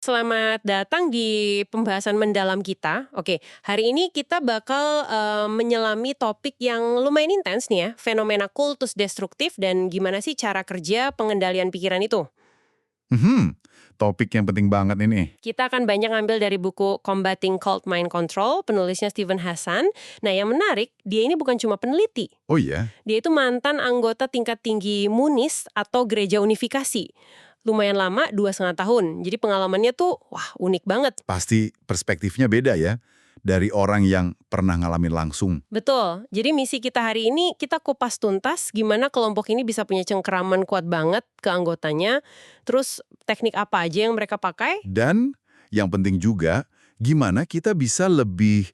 Selamat datang di pembahasan mendalam kita. Oke, hari ini kita bakal menyelami topik yang lumayan intens nih ya, fenomena kultus destruktif dan gimana sih cara kerja pengendalian pikiran itu. Mhm, topik yang penting banget ini. Kita akan banyak ngambil dari buku Combating Cult Mind Control, penulisnya Steven Hassan. Nah, yang menarik, dia ini bukan cuma peneliti. Oh iya, Dia itu mantan anggota tingkat tinggi MUNIS atau Gereja Unifikasi. Lumayan lama, 2,5 tahun. Jadi pengalamannya tuh, wah unik banget. pasti perspektifnya beda ya. Dari orang yang pernah ngalamin langsung. Betul. Jadi misi kita hari ini kita kupas tuntas gimana kelompok ini bisa punya cengkeraman kuat banget ke anggotanya. Terus teknik apa aja yang mereka pakai? Dan yang penting juga, gimana kita bisa lebih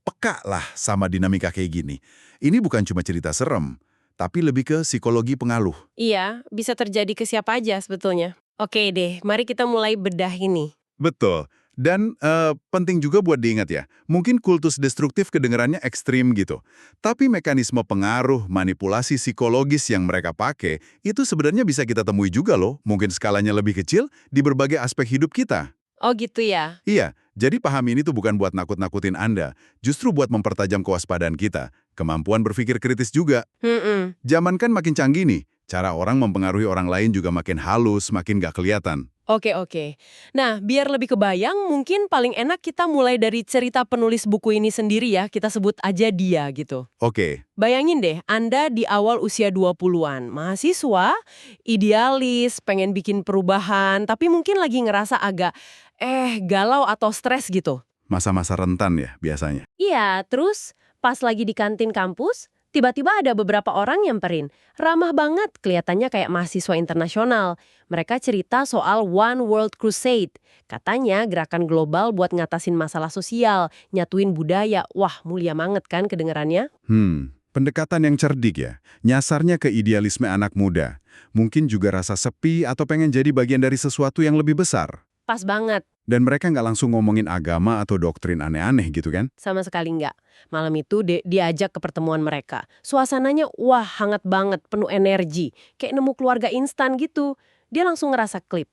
peka lah sama dinamika kayak gini. Ini bukan cuma cerita serem, tapi lebih ke psikologi pengaruh. Iya, bisa terjadi ke siapa aja sebetulnya. Oke deh, mari kita mulai bedah ini. Betul. Dan penting juga buat diingat ya, mungkin kultus destruktif kedengarannya ekstrim gitu. Tapi mekanisme pengaruh, manipulasi psikologis yang mereka pakai, itu sebenarnya bisa kita temui juga loh, mungkin skalanya lebih kecil, di berbagai aspek hidup kita. Oh gitu ya? Iya, jadi paham ini tuh bukan buat nakut-nakutin Anda, justru buat mempertajam kewaspadaan kita, kemampuan berpikir kritis juga. Hmm. Zaman kan makin canggih nih, cara orang mempengaruhi orang lain juga makin halus, makin gak kelihatan. Oke. Nah, biar lebih kebayang, mungkin paling enak kita mulai dari cerita penulis buku ini sendiri ya, kita sebut aja dia gitu. Oke, Bayangin deh, Anda di awal usia 20-an, mahasiswa, idealis, pengen bikin perubahan, tapi mungkin lagi ngerasa agak, galau atau stres gitu. masa-masa rentan ya biasanya. Iya, terus pas lagi di kantin kampus, tiba-tiba ada beberapa orang nyamperin. Ramah banget, kelihatannya kayak mahasiswa internasional. Mereka cerita soal One World Crusade. Katanya gerakan global buat ngatasin masalah sosial, nyatuin budaya. Wah, mulia banget kan kedengarannya? Pendekatan yang cerdik ya. Nyasarnya ke idealisme anak muda. Mungkin juga rasa sepi atau pengen jadi bagian dari sesuatu yang lebih besar. Pas banget. Dan mereka nggak langsung ngomongin agama atau doktrin aneh-aneh gitu kan? Sama sekali nggak. Malam itu diajak ke pertemuan mereka. Suasananya wah hangat banget, penuh energi. Kayak nemu keluarga instan gitu. Dia langsung ngerasa klip.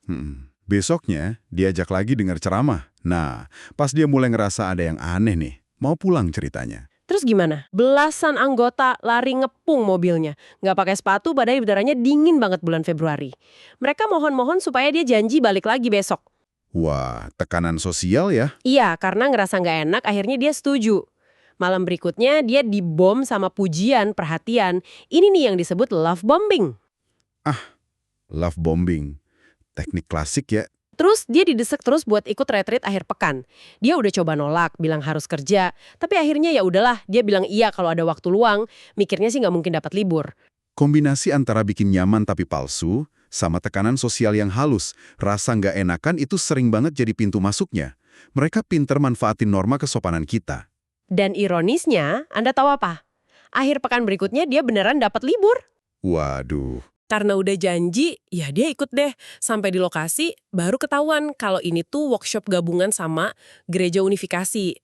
Besoknya, diajak lagi dengar ceramah. Nah, pas dia mulai ngerasa ada yang aneh nih, mau pulang ceritanya. Terus gimana? Belasan anggota lari ngepung mobilnya. Nggak pakai sepatu padahal udaranya dingin banget bulan Februari. Mereka mohon-mohon supaya dia janji balik lagi besok. Wah, tekanan sosial ya? Iya, karena ngerasa nggak enak akhirnya dia setuju. Malam berikutnya dia dibom sama pujian, perhatian. Ini nih yang disebut love bombing. Love bombing. Teknik klasik ya. Terus dia didesak terus buat ikut retreat akhir pekan. Dia udah coba nolak, bilang harus kerja. Tapi akhirnya ya udahlah, dia bilang iya kalau ada waktu luang. Mikirnya sih nggak mungkin dapat libur. Kombinasi antara bikin nyaman tapi palsu, sama tekanan sosial yang halus, rasa nggak enakan itu sering banget jadi pintu masuknya. Mereka pinter manfaatin norma kesopanan kita. Dan ironisnya, Anda tahu apa? Akhir pekan berikutnya dia beneran dapat libur. Waduh, Karena udah janji, ya dia ikut deh. Sampai di lokasi, baru ketahuan kalau ini tuh workshop gabungan sama Gereja Unifikasi.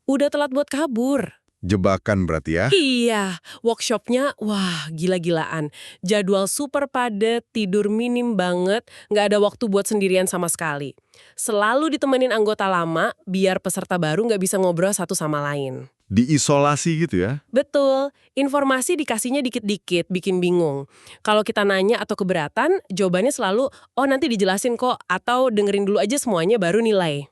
Udah telat buat kabur. jebakan berarti ya? Iya, workshopnya, wah gila-gilaan. Jadwal super padat, tidur minim banget, nggak ada waktu buat sendirian sama sekali. Selalu ditemenin anggota lama, biar peserta baru nggak bisa ngobrol satu sama lain. Diisolasi gitu ya? Betul, informasi dikasihnya dikit-dikit, bikin bingung. Kalau kita nanya atau keberatan, jawabannya selalu, oh nanti dijelasin kok, atau dengerin dulu aja semuanya baru nilai.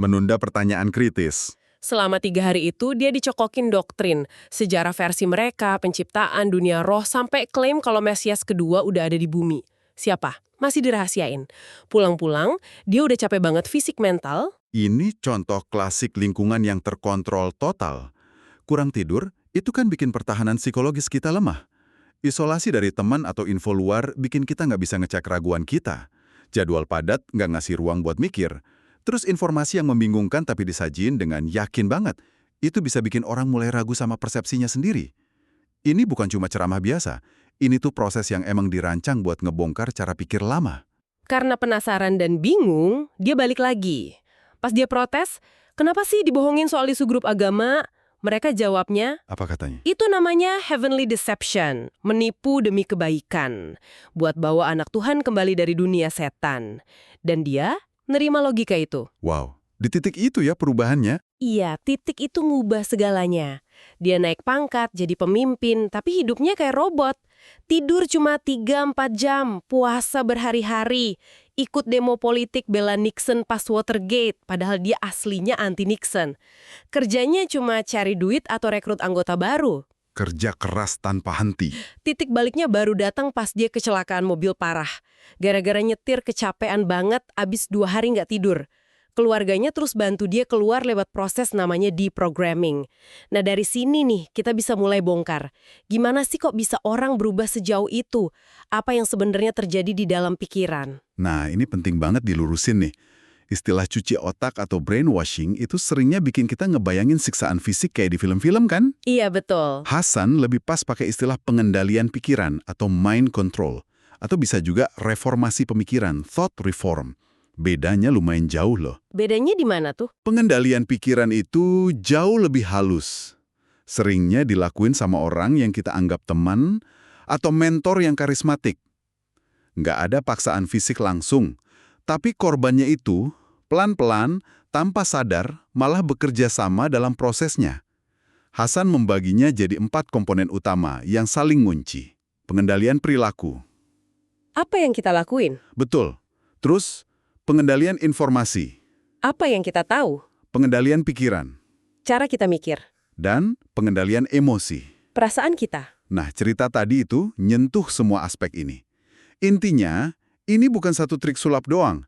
Menunda pertanyaan kritis. Selama 3 hari itu, dia dicokokin doktrin, sejarah versi mereka, penciptaan, dunia roh, sampai klaim kalau Mesias kedua udah ada di bumi. Siapa? Masih dirahasiain. Pulang-pulang, dia udah capek banget fisik mental. Ini contoh klasik lingkungan yang terkontrol total. Kurang tidur, itu kan bikin pertahanan psikologis kita lemah. Isolasi dari teman atau info luar bikin kita nggak bisa ngecek keraguan kita. Jadwal padat nggak ngasih ruang buat mikir. Terus informasi yang membingungkan tapi disajiin dengan yakin banget. Itu bisa bikin orang mulai ragu sama persepsinya sendiri. Ini bukan cuma ceramah biasa. Ini tuh proses yang emang dirancang buat ngebongkar cara pikir lama. Karena penasaran dan bingung, dia balik lagi. Pas dia protes, kenapa sih dibohongin soal isu grup agama? Mereka jawabnya, Apa katanya? itu namanya heavenly deception, menipu demi kebaikan, buat bawa anak Tuhan kembali dari dunia setan. Dan dia nerima logika itu. Wow, di titik itu ya perubahannya. Iya, titik itu ngubah segalanya. Dia naik pangkat jadi pemimpin, tapi hidupnya kayak robot. Tidur cuma 3-4 jam, puasa berhari-hari, ikut demo politik bela Nixon pas Watergate, padahal dia aslinya anti-Nixon. Kerjanya cuma cari duit atau rekrut anggota baru. Kerja keras tanpa henti. Titik baliknya baru datang pas dia kecelakaan mobil parah. Gara-gara nyetir kecapean banget, abis 2 hari nggak tidur. Keluarganya terus bantu dia keluar lewat proses namanya deprogramming. Nah dari sini nih kita bisa mulai bongkar. Gimana sih kok bisa orang berubah sejauh itu? Apa yang sebenarnya terjadi di dalam pikiran? Nah, ini penting banget dilurusin nih. Istilah cuci otak atau brainwashing itu seringnya bikin kita ngebayangin siksaan fisik kayak di film-film kan? Iya betul. Hasan lebih pas pakai istilah pengendalian pikiran atau mind control. Atau bisa juga reformasi pemikiran, thought reform. Bedanya lumayan jauh loh. Bedanya di mana tuh? Pengendalian pikiran itu jauh lebih halus. Seringnya dilakuin sama orang yang kita anggap teman atau mentor yang karismatik. Nggak ada paksaan fisik langsung, tapi korbannya itu pelan-pelan, tanpa sadar, malah bekerja sama dalam prosesnya. Hasan membaginya jadi 4 komponen utama yang saling ngunci. Pengendalian perilaku. Apa yang kita lakuin? Betul. Terus, pengendalian informasi. Apa yang kita tahu? Pengendalian pikiran. Cara kita mikir. Dan pengendalian emosi. Perasaan kita. Nah, cerita tadi itu nyentuh semua aspek ini. Intinya, ini bukan satu trik sulap doang,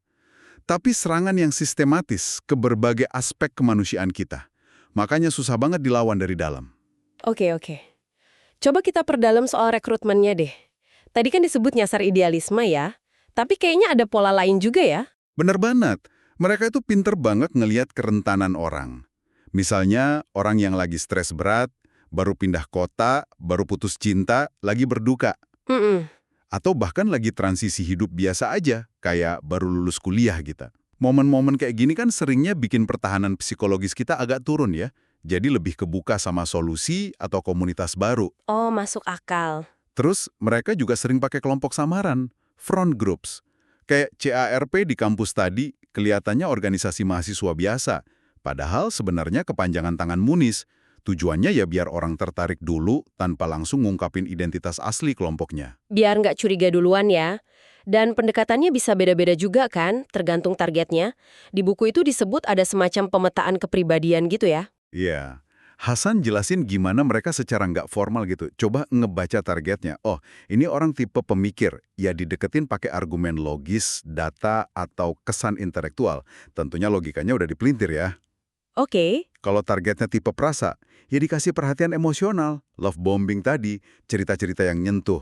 tapi serangan yang sistematis ke berbagai aspek kemanusiaan kita. Makanya susah banget dilawan dari dalam. Oke. Coba kita perdalam soal rekrutmennya deh. Tadi kan disebut nyasar idealisme ya, tapi kayaknya ada pola lain juga ya? Bener banget, mereka itu pinter banget ngelihat kerentanan orang. Misalnya, orang yang lagi stres berat, baru pindah kota, baru putus cinta, lagi berduka. Atau bahkan lagi transisi hidup biasa aja, kayak baru lulus kuliah gitu. Momen-momen kayak gini kan seringnya bikin pertahanan psikologis kita agak turun ya. Jadi lebih kebuka sama solusi atau komunitas baru. Oh, masuk akal. Terus mereka juga sering pakai kelompok samaran, front groups. Kayak CARP di kampus tadi, kelihatannya organisasi mahasiswa biasa. Padahal sebenarnya kepanjangan tangan Munis. Tujuannya ya biar orang tertarik dulu tanpa langsung ngungkapin identitas asli kelompoknya. Biar nggak curiga duluan ya. Dan pendekatannya bisa beda-beda juga kan, tergantung targetnya. Di buku itu disebut ada semacam pemetaan kepribadian gitu ya. Iya. Hasan jelasin gimana mereka secara nggak formal gitu. Coba ngebaca targetnya. Oh, ini orang tipe pemikir. Ya dideketin pakai argumen logis, data, atau kesan intelektual. Tentunya logikanya udah dipelintir ya. Oke. Kalau targetnya tipe perasa, ya dikasih perhatian emosional, love bombing tadi, cerita-cerita yang nyentuh.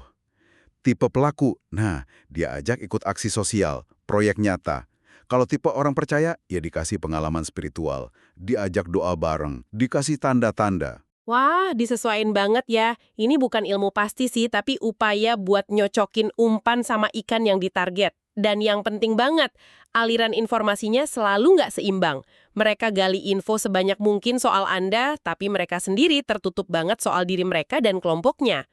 Tipe pelaku, nah dia ajak ikut aksi sosial, proyek nyata. Kalau tipe orang percaya, ya dikasih pengalaman spiritual, diajak doa bareng, dikasih tanda-tanda. Wah, disesuaiin banget ya. Ini bukan ilmu pasti sih, tapi upaya buat nyocokin umpan sama ikan yang ditarget. Dan yang penting banget, aliran informasinya selalu nggak seimbang. Mereka gali info sebanyak mungkin soal Anda, tapi mereka sendiri tertutup banget soal diri mereka dan kelompoknya.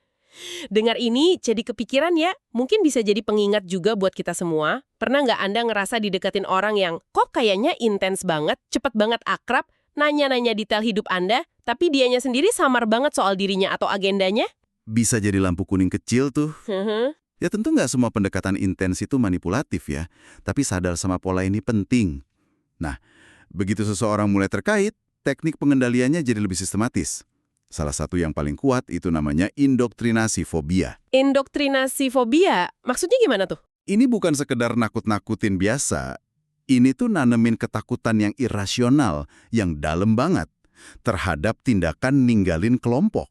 Dengar ini jadi kepikiran ya, mungkin bisa jadi pengingat juga buat kita semua. Pernah nggak Anda ngerasa dideketin orang yang kok kayaknya intens banget, cepet banget akrab, nanya-nanya detail hidup Anda, tapi dianya sendiri samar banget soal dirinya atau agendanya? Bisa jadi lampu kuning kecil tuh. Ya tentu nggak semua pendekatan intens itu manipulatif ya, tapi sadar sama pola ini penting. Nah, begitu seseorang mulai terkait, teknik pengendaliannya jadi lebih sistematis. Salah satu yang paling kuat itu namanya indoktrinasi fobia. Indoktrinasi fobia? Maksudnya gimana tuh? Ini bukan sekedar nakut-nakutin biasa. Ini tuh nanemin ketakutan yang irasional, yang dalam banget, terhadap tindakan ninggalin kelompok.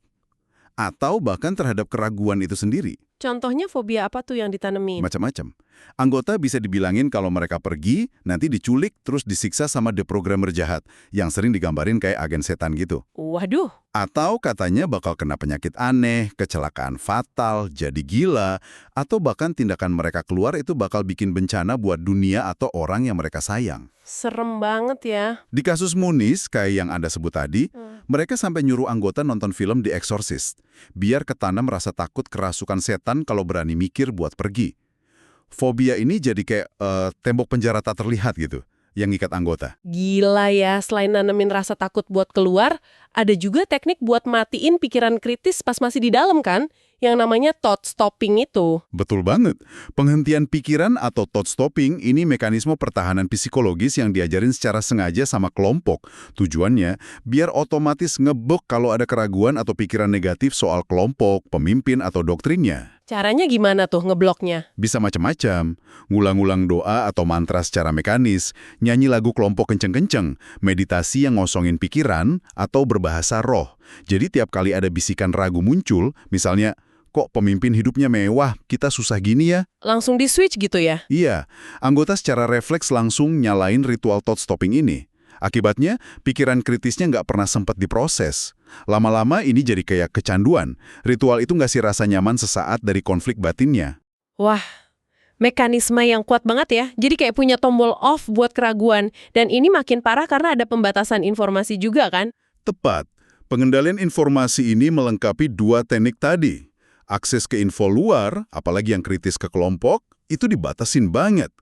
Atau bahkan terhadap keraguan itu sendiri. Contohnya fobia apa tuh yang ditanemin? Macam-macam. Anggota bisa dibilangin kalau mereka pergi, nanti diculik, terus disiksa sama deprogrammer jahat, yang sering digambarin kayak agen setan gitu. Waduh. Atau katanya bakal kena penyakit aneh, kecelakaan fatal, jadi gila, atau bahkan tindakan mereka keluar itu bakal bikin bencana buat dunia atau orang yang mereka sayang. Serem banget ya. Di kasus Munis, kayak yang Anda sebut tadi, Mereka sampai nyuruh anggota nonton film The Exorcist, biar ketanam rasa takut kerasukan setan kalau berani mikir buat pergi. Fobia ini jadi kayak tembok penjara tak terlihat gitu, yang ngikat anggota. Gila ya, selain nanemin rasa takut buat keluar, ada juga teknik buat matiin pikiran kritis pas masih di dalam kan? Yang namanya thought stopping itu. Betul banget. Penghentian pikiran atau thought stopping ini mekanisme pertahanan psikologis yang diajarin secara sengaja sama kelompok. Tujuannya, biar otomatis ngebok kalau ada keraguan atau pikiran negatif soal kelompok, pemimpin, atau doktrinnya. Caranya gimana tuh ngebloknya? Bisa macam-macam, ngulang-ulang doa atau mantra secara mekanis, nyanyi lagu kelompok kenceng-kenceng, meditasi yang ngosongin pikiran, atau berbahasa roh. Jadi tiap kali ada bisikan ragu muncul, misalnya, kok pemimpin hidupnya mewah, kita susah gini ya? Langsung di-switch gitu ya? Iya, anggota secara refleks langsung nyalain ritual thought stopping ini. Akibatnya, pikiran kritisnya nggak pernah sempat diproses. Lama-lama ini jadi kayak kecanduan. Ritual itu ngasih rasa nyaman sesaat dari konflik batinnya. Wah, mekanisme yang kuat banget ya. Jadi kayak punya tombol off buat keraguan. Dan ini makin parah karena ada pembatasan informasi juga kan? Tepat. Pengendalian informasi ini melengkapi dua teknik tadi. Akses ke info luar, apalagi yang kritis ke kelompok, itu dibatasin banget.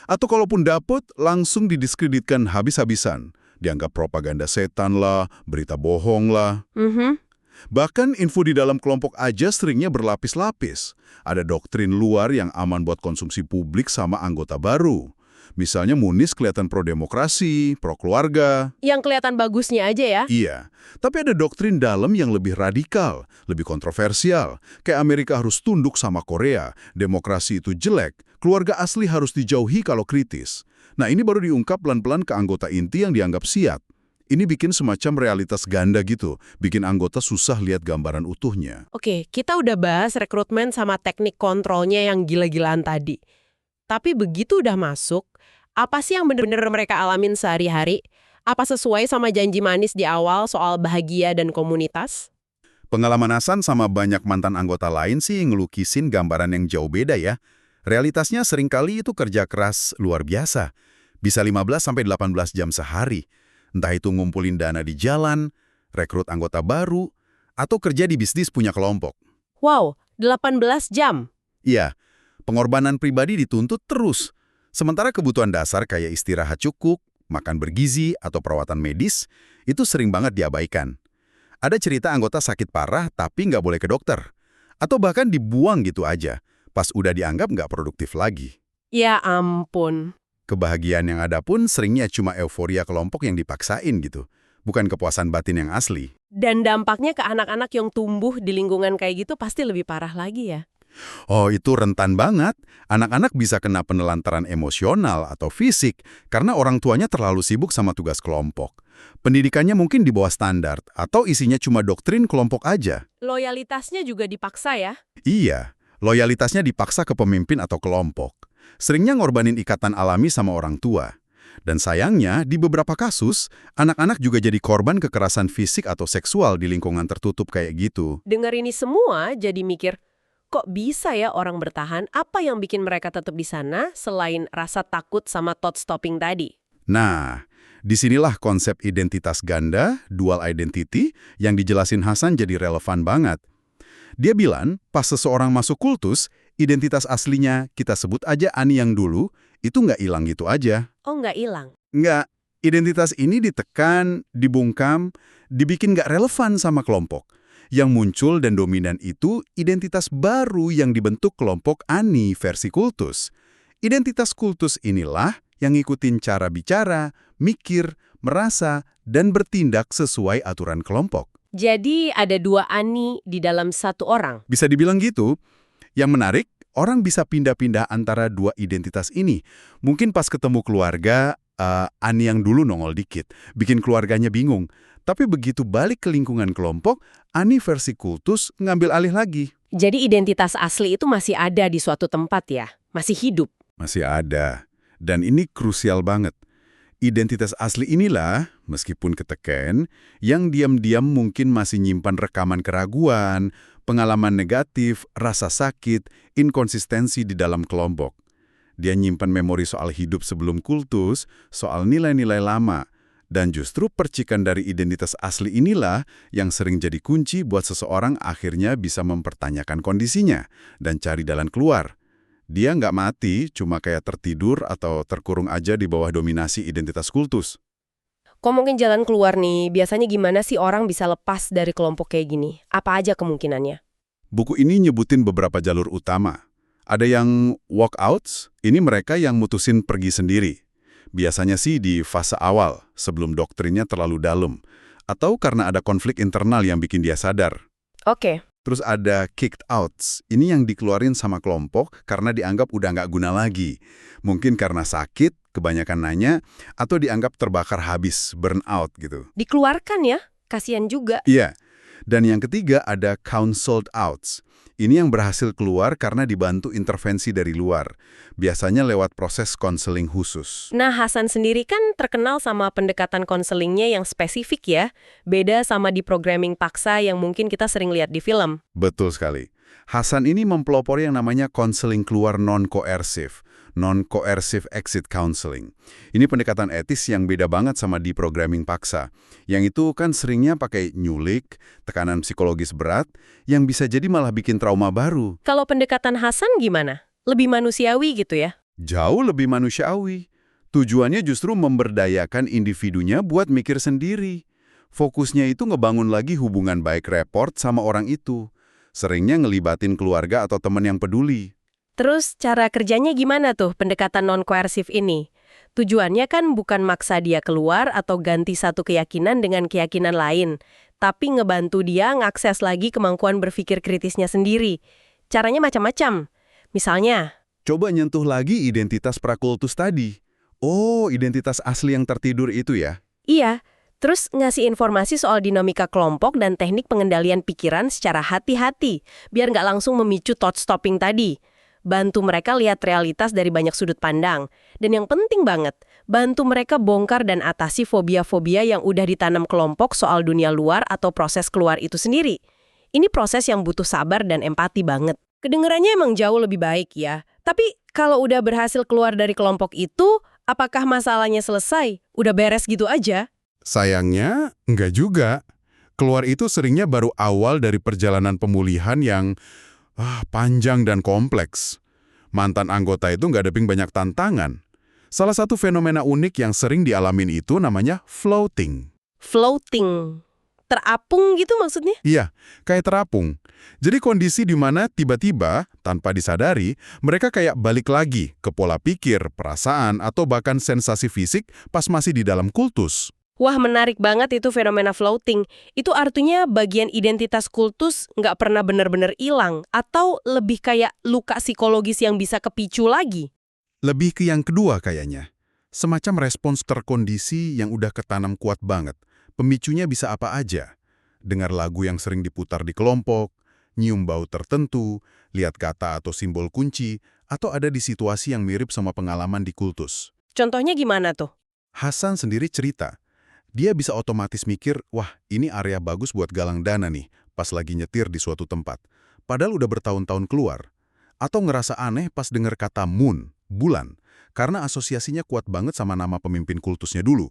Atau kalaupun dapet, langsung didiskreditkan habis-habisan. Dianggap propaganda setan lah, berita bohong lah. Bahkan info di dalam kelompok aja seringnya berlapis-lapis. Ada doktrin luar yang aman buat konsumsi publik sama anggota baru. Misalnya Munis kelihatan pro-demokrasi, pro-keluarga. Yang kelihatan bagusnya aja ya? Iya, tapi ada doktrin dalam yang lebih radikal, lebih kontroversial. Kayak Amerika harus tunduk sama Korea, demokrasi itu jelek, keluarga asli harus dijauhi kalau kritis. Nah ini baru diungkap pelan-pelan ke anggota inti yang dianggap siap. Ini bikin semacam realitas ganda gitu, bikin anggota susah lihat gambaran utuhnya. Oke, kita udah bahas rekrutmen sama teknik kontrolnya yang gila-gilaan tadi. Tapi begitu udah masuk, apa sih yang bener-bener mereka alamin sehari-hari? Apa sesuai sama janji manis di awal soal bahagia dan komunitas? Pengalaman Hasan sama banyak mantan anggota lain sih ngelukisin gambaran yang jauh beda ya. Realitasnya seringkali itu kerja keras luar biasa. Bisa 15-18 jam sehari. Entah itu ngumpulin dana di jalan, rekrut anggota baru, atau kerja di bisnis punya kelompok. Wow, 18 jam? Iya, pengorbanan pribadi dituntut terus. Sementara kebutuhan dasar kayak istirahat cukup, makan bergizi, atau perawatan medis, itu sering banget diabaikan. Ada cerita anggota sakit parah tapi nggak boleh ke dokter. Atau bahkan dibuang gitu aja, pas udah dianggap nggak produktif lagi. Ya ampun. Kebahagiaan yang ada pun seringnya cuma euforia kelompok yang dipaksain gitu, bukan kepuasan batin yang asli. Dan dampaknya ke anak-anak yang tumbuh di lingkungan kayak gitu pasti lebih parah lagi ya? Oh, itu rentan banget. Anak-anak bisa kena penelantaran emosional atau fisik karena orang tuanya terlalu sibuk sama tugas kelompok. Pendidikannya mungkin di bawah standar atau isinya cuma doktrin kelompok aja. Loyalitasnya juga dipaksa ya? Iya, loyalitasnya dipaksa ke pemimpin atau kelompok. Seringnya ngorbanin ikatan alami sama orang tua. Dan sayangnya, di beberapa kasus, anak-anak juga jadi korban kekerasan fisik atau seksual di lingkungan tertutup kayak gitu. Dengar ini semua jadi mikir, kok bisa ya orang bertahan? Apa yang bikin mereka tetap di sana selain rasa takut sama thought stopping tadi? Nah, disinilah konsep identitas ganda, dual identity, yang dijelasin Hasan jadi relevan banget. Dia bilang, pas seseorang masuk kultus, identitas aslinya, kita sebut aja Ani yang dulu, itu nggak hilang gitu aja. Oh, nggak hilang? Nggak, identitas ini ditekan, dibungkam, dibikin nggak relevan sama kelompok. Yang muncul dan dominan itu identitas baru yang dibentuk kelompok Ani versi kultus. Identitas kultus inilah yang ngikutin cara bicara, mikir, merasa, dan bertindak sesuai aturan kelompok. Jadi ada dua Ani di dalam satu orang? Bisa dibilang gitu. Yang menarik, orang bisa pindah-pindah antara dua identitas ini. Mungkin pas ketemu keluarga, Ani yang dulu nongol dikit, bikin keluarganya bingung. Tapi begitu balik ke lingkungan kelompok, Ani versi kultus ngambil alih lagi. Jadi identitas asli itu masih ada di suatu tempat ya? Masih hidup? Masih ada. Dan ini krusial banget. Identitas asli inilah, meskipun keteken, yang diam-diam mungkin masih nyimpan rekaman keraguan, pengalaman negatif, rasa sakit, inkonsistensi di dalam kelompok. Dia nyimpan memori soal hidup sebelum kultus, soal nilai-nilai lama, Dan justru percikan dari identitas asli inilah yang sering jadi kunci buat seseorang akhirnya bisa mempertanyakan kondisinya dan cari jalan keluar. Dia nggak mati, cuma kayak tertidur atau terkurung aja di bawah dominasi identitas kultus. Kok mungkin jalan keluar nih, biasanya gimana sih orang bisa lepas dari kelompok kayak gini? Apa aja kemungkinannya? Buku ini nyebutin beberapa jalur utama. Ada yang walkouts, ini mereka yang mutusin pergi sendiri. Biasanya sih di fase awal, sebelum doktrinnya terlalu dalam. Atau karena ada konflik internal yang bikin dia sadar. Oke. Terus ada kicked outs, ini yang dikeluarin sama kelompok karena dianggap udah nggak guna lagi. Mungkin karena sakit, kebanyakan nanya, atau dianggap terbakar habis, burn out gitu. Dikeluarkan ya? Kasian juga. Iya. Dan yang ketiga ada counseled outs. Ini yang berhasil keluar karena dibantu intervensi dari luar. Biasanya lewat proses konseling khusus. Nah, Hasan sendiri kan terkenal sama pendekatan konselingnya yang spesifik ya. Beda sama di programming paksa yang mungkin kita sering lihat di film. Betul sekali. Hasan ini mempelopori yang namanya konseling keluar non-koersif. Non-coercive exit counseling. Ini pendekatan etis yang beda banget sama di programming paksa. Yang itu kan seringnya pakai nyulik, tekanan psikologis berat, yang bisa jadi malah bikin trauma baru. Kalau pendekatan Hasan gimana? Lebih manusiawi gitu ya? Jauh lebih manusiawi. Tujuannya justru memberdayakan individunya buat mikir sendiri. Fokusnya itu ngebangun lagi hubungan baik report sama orang itu. Seringnya ngelibatin keluarga atau teman yang peduli. Terus cara kerjanya gimana tuh pendekatan non-koersif ini? Tujuannya kan bukan maksa dia keluar atau ganti satu keyakinan dengan keyakinan lain, tapi ngebantu dia ngakses lagi kemampuan berpikir kritisnya sendiri. Caranya macam-macam. Misalnya, Coba nyentuh lagi identitas prakultus tadi. Oh, identitas asli yang tertidur itu ya? iya, terus ngasih informasi soal dinamika kelompok dan teknik pengendalian pikiran secara hati-hati, biar nggak langsung memicu thought stopping tadi. Bantu mereka lihat realitas dari banyak sudut pandang. Dan yang penting banget, bantu mereka bongkar dan atasi fobia-fobia yang udah ditanam kelompok soal dunia luar atau proses keluar itu sendiri. Ini proses yang butuh sabar dan empati banget. Kedengarannya emang jauh lebih baik ya. Tapi kalau udah berhasil keluar dari kelompok itu, apakah masalahnya selesai? Udah beres gitu aja? Sayangnya, enggak juga. Keluar itu seringnya baru awal dari perjalanan pemulihan yang panjang dan kompleks. Mantan anggota itu ngadepin banyak tantangan. Salah satu fenomena unik yang sering dialamin itu namanya floating. Floating. Terapung gitu maksudnya? Iya, kayak terapung. Jadi kondisi di mana tiba-tiba, tanpa disadari, mereka kayak balik lagi ke pola pikir, perasaan, atau bahkan sensasi fisik pas masih di dalam kultus. Wah, menarik banget itu fenomena floating. Itu artinya bagian identitas kultus nggak pernah benar-benar hilang, atau lebih kayak luka psikologis yang bisa kepicu lagi? Lebih ke yang kedua kayaknya. Semacam respons terkondisi yang udah ketanam kuat banget. Pemicunya bisa apa aja. Dengar lagu yang sering diputar di kelompok, nyium bau tertentu, lihat kata atau simbol kunci, atau ada di situasi yang mirip sama pengalaman di kultus. Contohnya gimana tuh? Hasan sendiri cerita, dia bisa otomatis mikir, wah ini area bagus buat galang dana nih, pas lagi nyetir di suatu tempat. Padahal udah bertahun-tahun keluar. Atau ngerasa aneh pas denger kata moon, bulan, karena asosiasinya kuat banget sama nama pemimpin kultusnya dulu.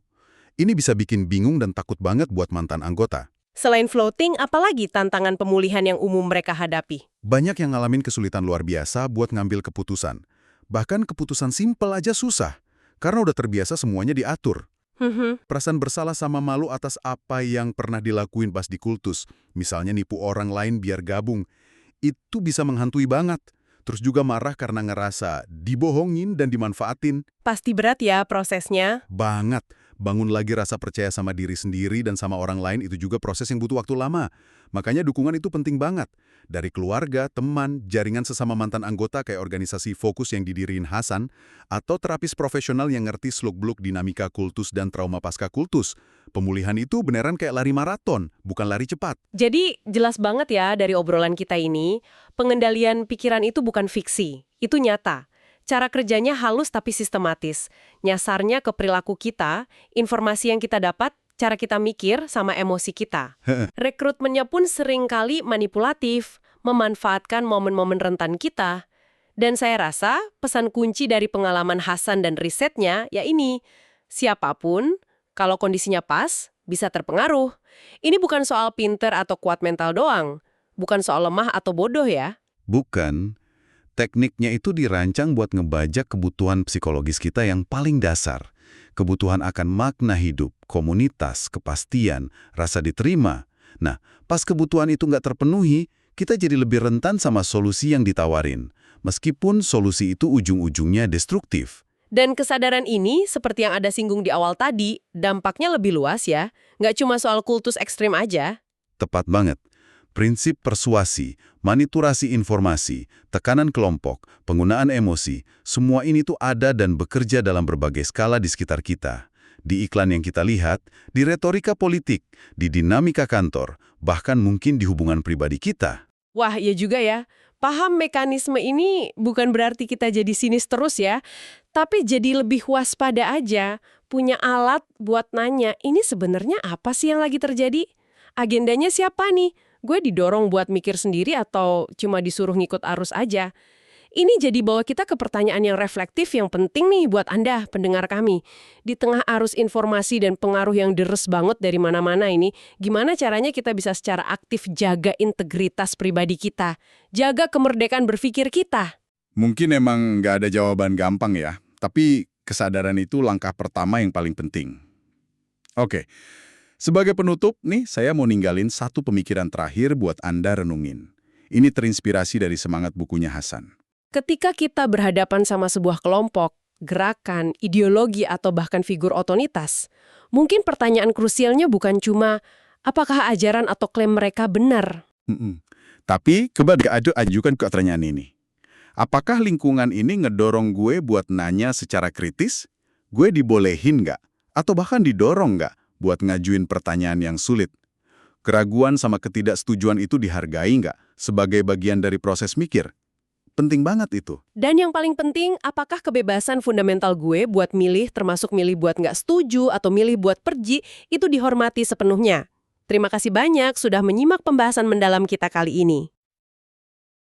Ini bisa bikin bingung dan takut banget buat mantan anggota. Selain floating, apalagi tantangan pemulihan yang umum mereka hadapi? Banyak yang ngalamin kesulitan luar biasa buat ngambil keputusan. Bahkan keputusan simpel aja susah, karena udah terbiasa semuanya diatur. Perasaan bersalah sama malu atas apa yang pernah dilakuin pas di kultus, misalnya nipu orang lain biar gabung, itu bisa menghantui banget. Terus juga marah karena ngerasa dibohongin dan dimanfaatin. Pasti berat ya prosesnya. Banget. Bangun lagi rasa percaya sama diri sendiri dan sama orang lain itu juga proses yang butuh waktu lama. Makanya dukungan itu penting banget. Dari keluarga, teman, jaringan sesama mantan anggota kayak organisasi fokus yang didiriin Hasan, atau terapis profesional yang ngerti seluk-beluk dinamika kultus dan trauma pasca kultus. Pemulihan itu beneran kayak lari maraton, bukan lari cepat. Jadi jelas banget ya dari obrolan kita ini, pengendalian pikiran itu bukan fiksi, itu nyata. Cara kerjanya halus tapi sistematis. Nyasarnya ke perilaku kita, informasi yang kita dapat, cara kita mikir, sama emosi kita. Rekrutmennya pun seringkali manipulatif, memanfaatkan momen-momen rentan kita. Dan saya rasa pesan kunci dari pengalaman Hasan dan risetnya, ya ini, siapapun, Kalau kondisinya pas, bisa terpengaruh. Ini bukan soal pinter atau kuat mental doang. Bukan soal lemah atau bodoh ya. Bukan. Tekniknya itu dirancang buat ngebajak kebutuhan psikologis kita yang paling dasar. Kebutuhan akan makna hidup, komunitas, kepastian, rasa diterima. Nah, pas kebutuhan itu nggak terpenuhi, kita jadi lebih rentan sama solusi yang ditawarin. Meskipun solusi itu ujung-ujungnya destruktif. Dan kesadaran ini, seperti yang ada singgung di awal tadi, dampaknya lebih luas ya. Nggak cuma soal kultus ekstrim aja. Tepat banget. Prinsip persuasi, manipulasi informasi, tekanan kelompok, penggunaan emosi, semua ini tuh ada dan bekerja dalam berbagai skala di sekitar kita. Di iklan yang kita lihat, di retorika politik, di dinamika kantor, bahkan mungkin di hubungan pribadi kita. Wah, iya juga ya. Paham mekanisme ini bukan berarti kita jadi sinis terus ya, tapi jadi lebih waspada aja, punya alat buat nanya, ini sebenarnya apa sih yang lagi terjadi? Agendanya siapa nih? Gue didorong buat mikir sendiri atau cuma disuruh ngikut arus aja? Ini jadi bawa kita ke pertanyaan yang reflektif yang penting nih buat Anda, pendengar kami. Di tengah arus informasi dan pengaruh yang deres banget dari mana-mana ini, gimana caranya kita bisa secara aktif jaga integritas pribadi kita? Jaga kemerdekaan berpikir kita? Mungkin emang nggak ada jawaban gampang ya, tapi kesadaran itu langkah pertama yang paling penting. Oke, sebagai penutup nih, saya mau ninggalin satu pemikiran terakhir buat Anda renungin. Ini terinspirasi dari semangat bukunya Hasan. Ketika kita berhadapan sama sebuah kelompok, gerakan, ideologi, atau bahkan figur otoritas, mungkin pertanyaan krusialnya bukan cuma apakah ajaran atau klaim mereka benar. Tapi, coba ajukan ke pertanyaan ini. Apakah lingkungan ini ngedorong gue buat nanya secara kritis? Gue dibolehin nggak? Atau bahkan didorong nggak buat ngajuin pertanyaan yang sulit? Keraguan sama ketidaksetujuan itu dihargai nggak sebagai bagian dari proses mikir? Penting banget itu. Dan yang paling penting, apakah kebebasan fundamental gue buat milih, termasuk milih buat nggak setuju atau milih buat pergi, itu dihormati sepenuhnya? Terima kasih banyak sudah menyimak pembahasan mendalam kita kali ini.